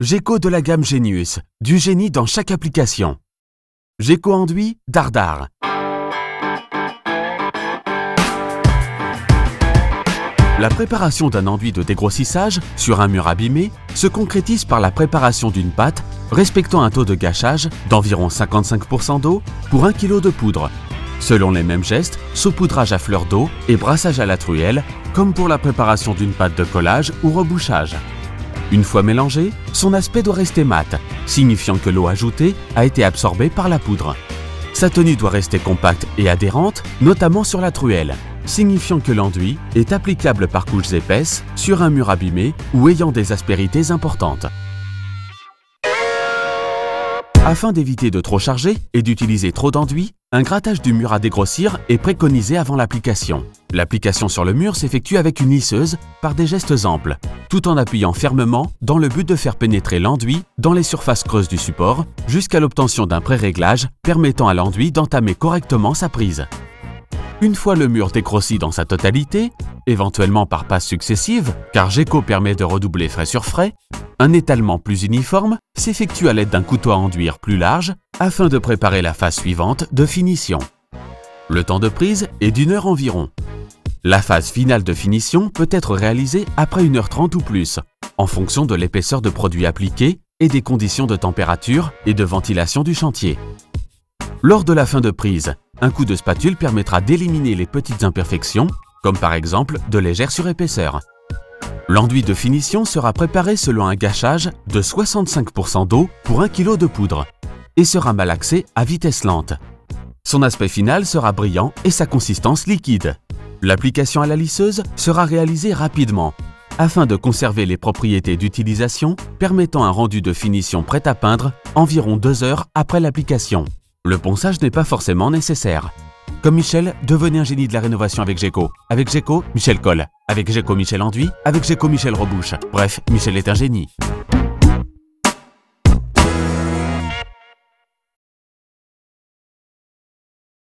Geco de la gamme Genius, du génie dans chaque application. Geco Enduit, Dardar. La préparation d'un enduit de dégrossissage sur un mur abîmé se concrétise par la préparation d'une pâte respectant un taux de gâchage d'environ 55% d'eau pour 1 kg de poudre, selon les mêmes gestes, saupoudrage à fleur d'eau et brassage à la truelle, comme pour la préparation d'une pâte de collage ou rebouchage. Une fois mélangé, son aspect doit rester mat, signifiant que l'eau ajoutée a été absorbée par la poudre. Sa tenue doit rester compacte et adhérente, notamment sur la truelle, signifiant que l'enduit est applicable par couches épaisses sur un mur abîmé ou ayant des aspérités importantes. Afin d'éviter de trop charger et d'utiliser trop d'enduit, un grattage du mur à dégrossir est préconisé avant l'application. L'application sur le mur s'effectue avec une lisseuse par des gestes amples, tout en appuyant fermement dans le but de faire pénétrer l'enduit dans les surfaces creuses du support jusqu'à l'obtention d'un pré-réglage permettant à l'enduit d'entamer correctement sa prise. Une fois le mur dégrossi dans sa totalité, éventuellement par passes successives, car Geco permet de redoubler frais sur frais, un étalement plus uniforme s'effectue à l'aide d'un couteau à enduire plus large afin de préparer la phase suivante de finition. Le temps de prise est d'1 heure environ. La phase finale de finition peut être réalisée après 1h30 ou plus, en fonction de l'épaisseur de produit appliqué et des conditions de température et de ventilation du chantier. Lors de la fin de prise, un coup de spatule permettra d'éliminer les petites imperfections, comme par exemple de légères surépaisseurs. L'enduit de finition sera préparé selon un gâchage de 65% d'eau pour 1 kg de poudre et sera malaxé à vitesse lente. Son aspect final sera brillant et sa consistance liquide. L'application à la lisseuse sera réalisée rapidement afin de conserver les propriétés d'utilisation permettant un rendu de finition prêt à peindre environ 2 heures après l'application. Le ponçage n'est pas forcément nécessaire. Comme Michel, devenez un génie de la rénovation avec Geco. Avec Geco, Michel colle. Avec Geco, Michel enduit. Avec Geco, Michel rebouche. Bref, Michel est un génie.